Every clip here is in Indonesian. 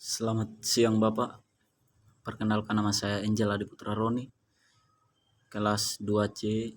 Selamat siang Bapak, perkenalkan nama saya Angel Adi Putra Roni, kelas 2C,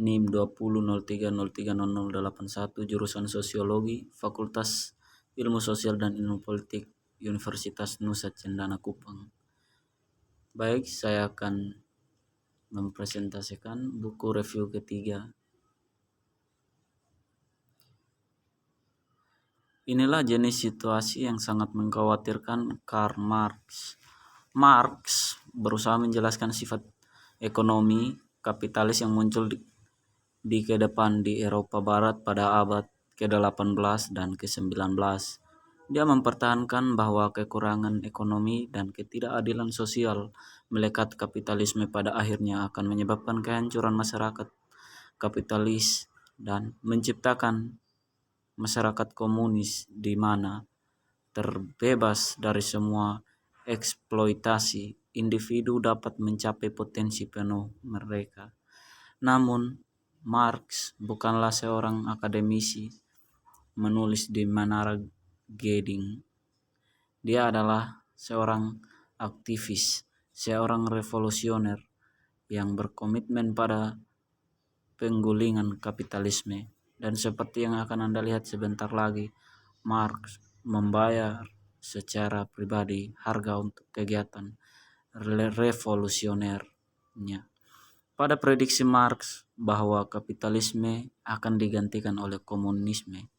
NIM 2003030081, jurusan Sosiologi, Fakultas Ilmu Sosial dan Ilmu Politik, Universitas Nusa Cendana Kupang. Baik, saya akan mempresentasikan buku review ketiga. Inilah jenis situasi yang sangat mengkhawatirkan Karl Marx. Marx berusaha menjelaskan sifat ekonomi kapitalis yang muncul di kedepan di Eropa Barat pada abad ke-18 dan ke-19. Dia mempertahankan bahwa kekurangan ekonomi dan ketidakadilan sosial melekat kapitalisme pada akhirnya akan menyebabkan kehancuran masyarakat kapitalis dan menciptakan masyarakat komunis di mana terbebas dari semua eksploitasi, individu dapat mencapai potensi penuh mereka. Namun, Marx bukanlah seorang akademisi menulis di Menara Gading. Dia adalah seorang aktivis, seorang revolusioner yang berkomitmen pada penggulingan kapitalisme. Dan seperti yang akan Anda lihat sebentar lagi, Marx membayar secara pribadi harga untuk kegiatan revolusionernya. Pada prediksi Marx bahwa kapitalisme akan digantikan oleh komunisme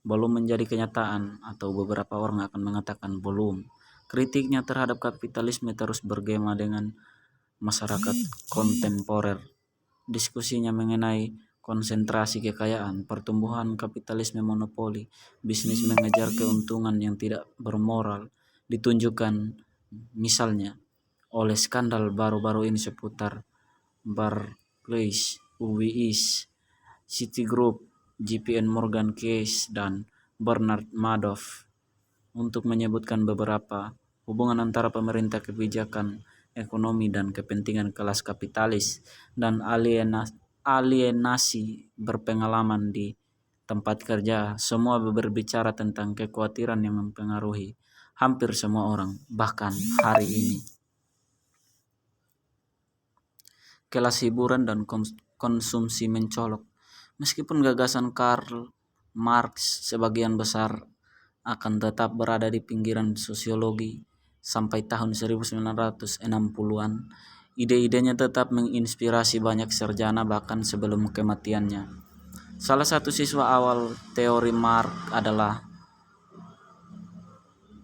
belum menjadi kenyataan, atau beberapa orang akan mengatakan belum. Kritiknya terhadap kapitalisme terus bergema dengan masyarakat kontemporer. Diskusinya mengenai konsentrasi kekayaan, pertumbuhan kapitalisme monopoli, bisnis mengejar keuntungan yang tidak bermoral, ditunjukkan misalnya oleh skandal baru-baru ini seputar Barclays, UBS, Citigroup, JPN Morgan Chase, dan Bernard Madoff, untuk menyebutkan beberapa. Hubungan antara pemerintah, kebijakan ekonomi dan kepentingan kelas kapitalis, dan alienasi berpengalaman di tempat kerja, semua berbicara tentang kekhawatiran yang mempengaruhi hampir semua orang, bahkan hari ini. Kelas hiburan dan konsumsi mencolok. Meskipun gagasan Karl Marx sebagian besar akan tetap berada di pinggiran sosiologi sampai tahun 1960-an, ide-idenya tetap menginspirasi banyak sarjana bahkan sebelum kematiannya. Salah satu siswa awal teori Marx adalah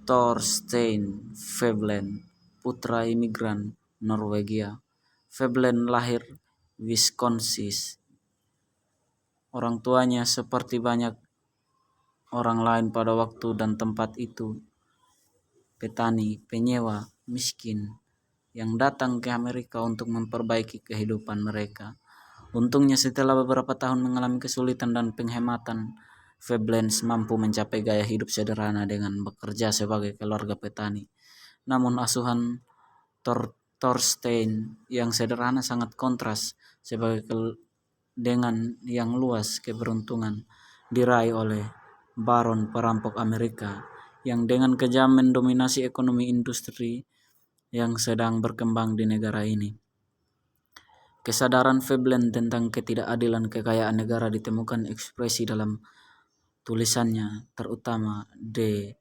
Thorstein Veblen, putra imigran Norwegia. Veblen lahir Wisconsin. Orang tuanya seperti banyak orang lain pada waktu dan tempat itu, petani, penyewa, miskin, yang datang ke Amerika untuk memperbaiki kehidupan mereka. Untungnya setelah beberapa tahun mengalami kesulitan dan penghematan, Veblen mampu mencapai gaya hidup sederhana dengan bekerja sebagai keluarga petani. Namun asuhan Thorstein yang sederhana sangat kontras dengan yang luas keberuntungan diraih oleh Baron perampok Amerika yang dengan kejam mendominasi ekonomi industri yang sedang berkembang di negara ini. Kesadaran Veblen tentang ketidakadilan kekayaan negara ditemukan ekspresi dalam tulisannya, terutama The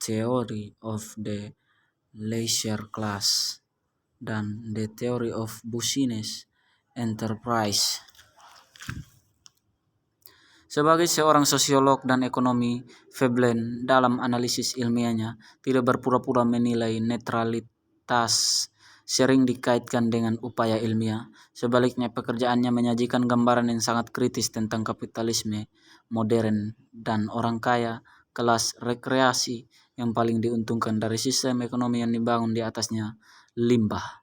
Theory of the Leisure Class dan The Theory of Business Enterprise. Sebagai seorang sosiolog dan ekonomi, Veblen dalam analisis ilmiahnya tidak berpura-pura menilai netralitas sering dikaitkan dengan upaya ilmiah. Sebaliknya, pekerjaannya menyajikan gambaran yang sangat kritis tentang kapitalisme modern dan orang kaya, kelas rekreasi yang paling diuntungkan dari sistem ekonomi yang dibangun di atasnya limbah.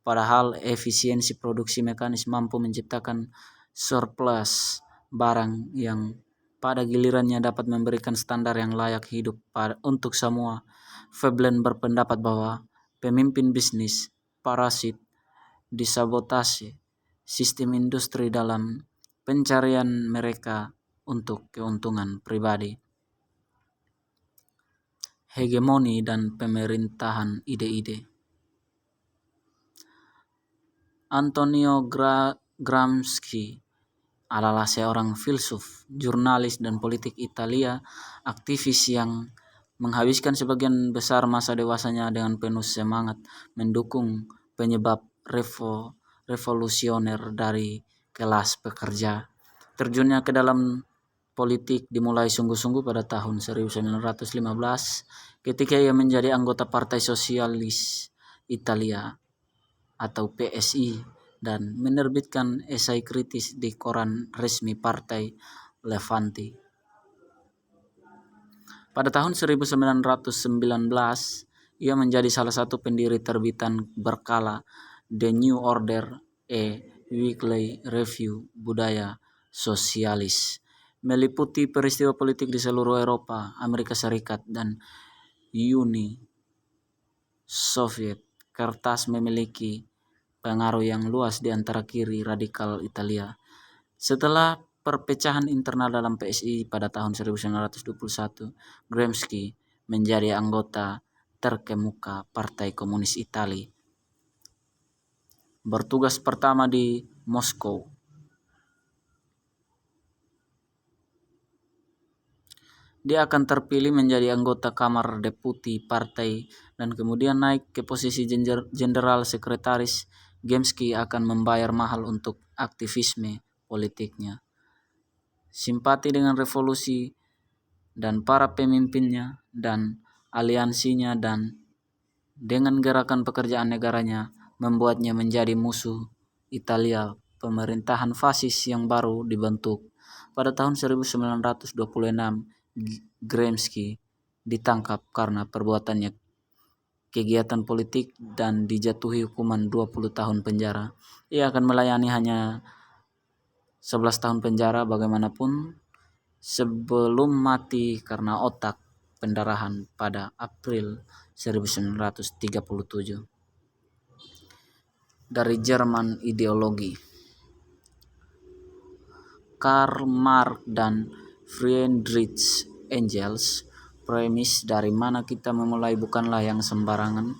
Padahal efisiensi produksi mekanis mampu menciptakan surplus barang yang pada gilirannya dapat memberikan standar yang layak hidup untuk semua. Veblen berpendapat bahwa pemimpin bisnis parasit disabotase sistem industri dalam pencarian mereka untuk keuntungan pribadi. hegemoni dan pemerintahan ide-ide. Antonio Gramsci adalah seorang filsuf, jurnalis, dan politik Italia, aktivis yang menghabiskan sebagian besar masa dewasanya dengan penuh semangat mendukung penyebab revolusioner dari kelas pekerja. Terjunnya ke dalam politik dimulai sungguh-sungguh pada tahun 1915 ketika ia menjadi anggota Partai Sosialis Italia atau PSI dan menerbitkan esai kritis di koran resmi partai Levante. Pada tahun 1919, ia menjadi salah satu pendiri terbitan berkala The New Order, a weekly review budaya sosialis, meliputi peristiwa politik di seluruh Eropa, Amerika Serikat, dan Uni Soviet. Kertas memiliki pengaruh yang luas di antara kiri radikal Italia. Setelah perpecahan internal dalam PSI pada tahun 1921, Gramsci menjadi anggota terkemuka Partai Komunis Italia. Bertugas pertama di Moskow. Dia akan terpilih menjadi anggota Kamar Deputi Partai dan kemudian naik ke posisi Jenderal Sekretaris. Gramsci akan membayar mahal untuk aktivisme politiknya. Simpati dengan revolusi dan para pemimpinnya dan aliansinya dan dengan gerakan pekerjaan negaranya membuatnya menjadi musuh Italia pemerintahan fasis yang baru dibentuk. Pada tahun 1926, Gramsci ditangkap karena perbuatannya kegiatan politik dan dijatuhi hukuman 20 tahun penjara. Ia akan melayani hanya 11 tahun penjara bagaimanapun sebelum mati karena otak pendarahan pada April 1937. Dari Jerman ideologi. Karl Marx dan Friedrich Engels, premis dari mana kita memulai bukanlah yang sembarangan,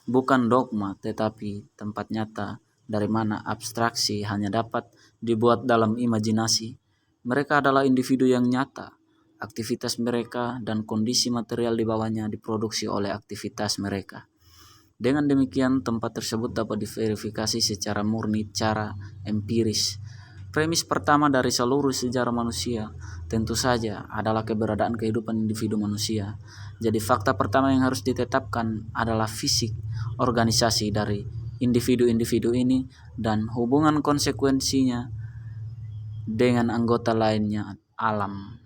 bukan dogma tetapi tempat nyata dari mana abstraksi hanya dapat dibuat dalam imajinasi. Mereka adalah individu yang nyata. Aktivitas mereka dan kondisi material di bawahnya diproduksi oleh aktivitas mereka. Dengan demikian, tempat tersebut dapat diverifikasi secara murni cara empiris. Premis pertama dari seluruh sejarah manusia tentu saja adalah keberadaan kehidupan individu manusia. Jadi fakta pertama yang harus ditetapkan adalah fisik organisasi dari individu-individu ini dan hubungan konsekuensinya dengan anggota lainnya alam.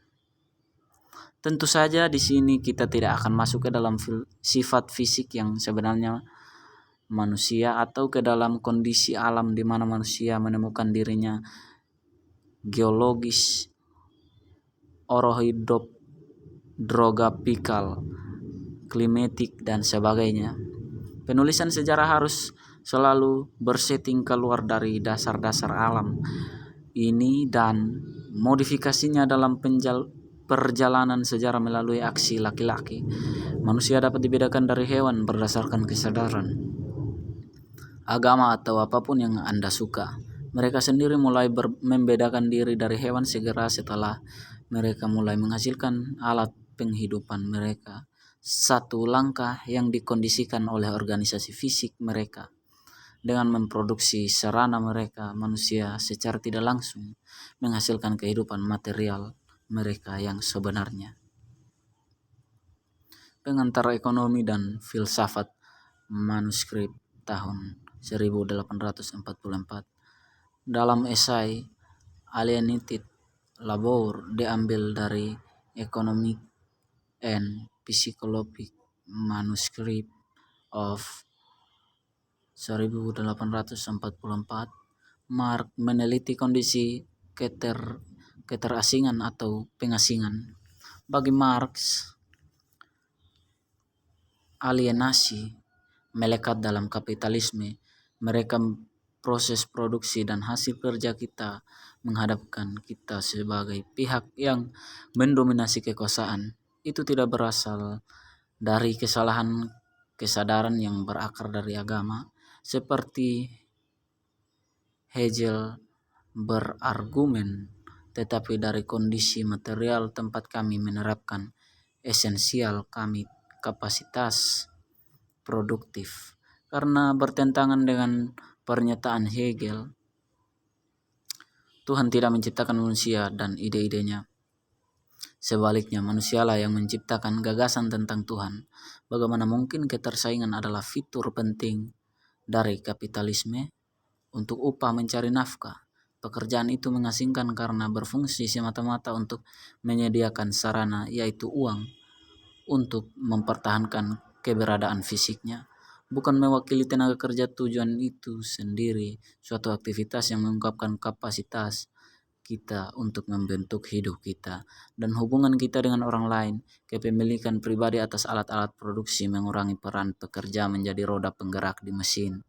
Tentu saja di sini kita tidak akan masuk ke dalam sifat fisik yang sebenarnya manusia atau ke dalam kondisi alam di mana manusia menemukan dirinya geologis, orohidrograpikal, klimatik, dan sebagainya. Penulisan sejarah harus selalu bersetting keluar dari dasar-dasar alam ini dan modifikasinya dalam perjalanan sejarah melalui aksi laki-laki. Manusia dapat dibedakan dari hewan berdasarkan kesadaran, agama, atau apapun yang Anda suka. Mereka sendiri mulai membedakan diri dari hewan segera setelah mereka mulai menghasilkan alat penghidupan mereka. Satu langkah yang dikondisikan oleh organisasi fisik mereka. Dengan memproduksi sarana mereka, manusia secara tidak langsung menghasilkan kehidupan material mereka yang sebenarnya. Pengantar ekonomi dan filsafat, manuskrip tahun 1844. Dalam esai Alienated Labor diambil dari Economic and Psychological Manuscript of 1844, Marx meneliti kondisi keterasingan atau pengasingan. Bagi Marx, alienasi melekat dalam kapitalisme. Mereka proses produksi dan hasil kerja kita menghadapkan kita sebagai pihak yang mendominasi kekuasaan. Itu tidak berasal dari kesadaran yang berakar dari agama, seperti Hegel berargumen, tetapi dari kondisi material tempat kami menerapkan esensial kami kapasitas produktif. Karena bertentangan dengan pernyataan Hegel, Tuhan tidak menciptakan manusia dan ide-idenya. Sebaliknya, manusialah yang menciptakan gagasan tentang Tuhan. Bagaimana mungkin ketersaingan adalah fitur penting dari kapitalisme untuk upah mencari nafkah? Pekerjaan itu mengasingkan karena berfungsi semata-mata untuk menyediakan sarana, yaitu uang, untuk mempertahankan keberadaan fisiknya, bukan mewakili tenaga kerja. Tujuan itu sendiri suatu aktivitas yang mengungkapkan kapasitas kita untuk membentuk hidup kita dan hubungan kita dengan orang lain. Kepemilikan pribadi atas alat-alat produksi mengurangi peran pekerja menjadi roda penggerak di mesin.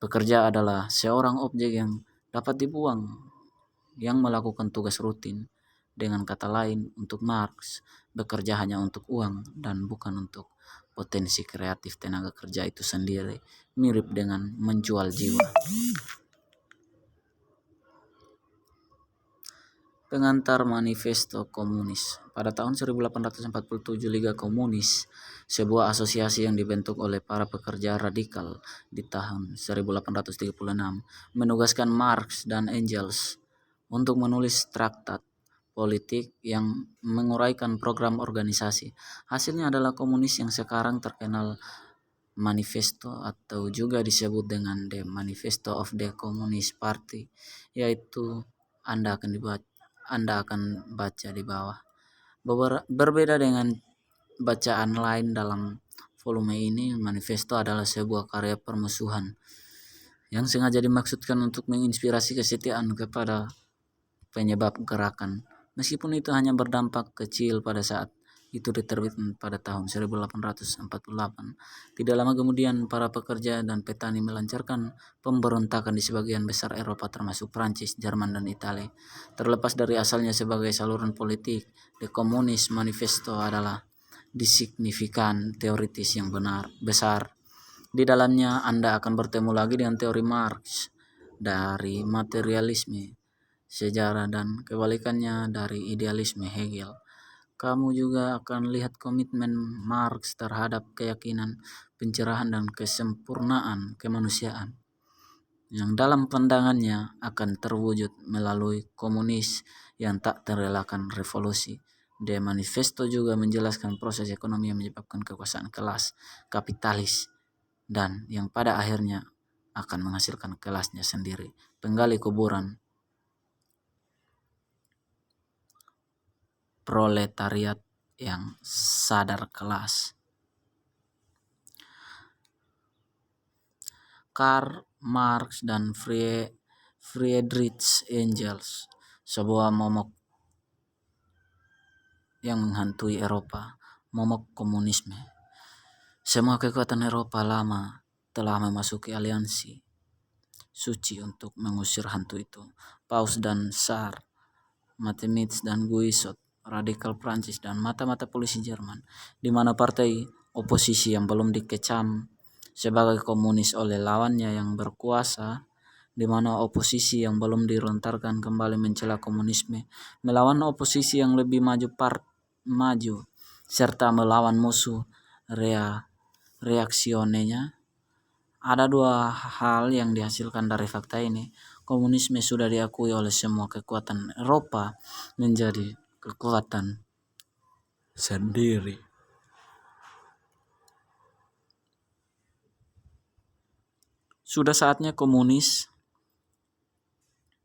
Pekerja adalah seorang objek yang dapat dibuang, yang melakukan tugas rutin. Dengan kata lain, untuk Marx, bekerja hanya untuk uang dan bukan untuk potensi kreatif tenaga kerja itu sendiri, mirip dengan menjual jiwa. Pengantar Manifesto Komunis. Pada tahun 1847, Liga Komunis, sebuah asosiasi yang dibentuk oleh para pekerja radikal di tahun 1836, menugaskan Marx dan Engels untuk menulis traktat politik yang menguraikan program organisasi. Hasilnya adalah komunis yang sekarang terkenal manifesto atau juga disebut dengan The Manifesto of the Communist Party, yaitu Anda akan baca di bawah. Berbeda dengan bacaan lain dalam volume ini, manifesto adalah sebuah karya permusuhan yang sengaja dimaksudkan untuk menginspirasi kesetiaan kepada penyebab gerakan, meskipun itu hanya berdampak kecil pada saat itu diterbitkan pada tahun 1848. Tidak lama kemudian, para pekerja dan petani melancarkan pemberontakan di sebagian besar Eropa termasuk Prancis, Jerman, dan Italia. Terlepas dari asalnya sebagai saluran politik, The Communist Manifesto adalah disignifikan teoritis yang besar. Di dalamnya Anda akan bertemu lagi dengan teori Marx dari materialisme sejarah dan kebalikannya dari idealisme Hegel. Kamu juga akan lihat komitmen Marx terhadap keyakinan pencerahan dan kesempurnaan kemanusiaan yang dalam pandangannya akan terwujud melalui komunis yang tak terelakkan revolusi. The Manifesto juga menjelaskan proses ekonomi yang menyebabkan kekuasaan kelas kapitalis dan yang pada akhirnya akan menghasilkan kelasnya sendiri, penggali kuburan proletariat yang sadar kelas. Karl Marx dan Friedrich Engels, sebuah momok yang menghantui Eropa, momok komunisme. Semua kekuatan Eropa lama telah memasuki aliansi suci untuk mengusir hantu itu. Paus dan Tsar, Matemitz dan Guizot, radikal Prancis, dan mata-mata polisi Jerman, di mana partai oposisi yang belum dikecam sebagai komunis oleh lawannya yang berkuasa, di mana oposisi yang belum dilontarkan kembali mencela komunisme, melawan oposisi yang lebih maju, serta melawan musuh reaksionenya. Ada dua hal yang dihasilkan dari fakta ini. Komunisme sudah diakui oleh semua kekuatan Eropa menjadi kekuatan sendiri. Sudah saatnya komunis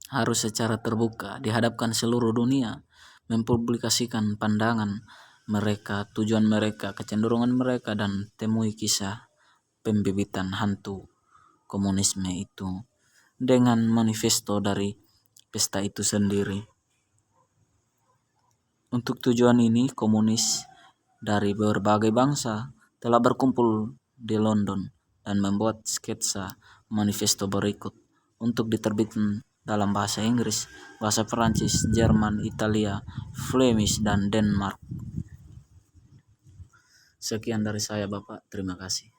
harus secara terbuka dihadapkan seluruh dunia, mempublikasikan pandangan mereka, tujuan mereka, kecenderungan mereka, dan temui kisah pembibitan hantu komunisme itu dengan manifesto dari pesta itu sendiri. Untuk tujuan ini, komunis dari berbagai bangsa telah berkumpul di London dan membuat sketsa manifesto berikut untuk diterbitkan dalam bahasa Inggris, bahasa Perancis, Jerman, Italia, Flemish, dan Denmark. Sekian dari saya, Bapak. Terima kasih.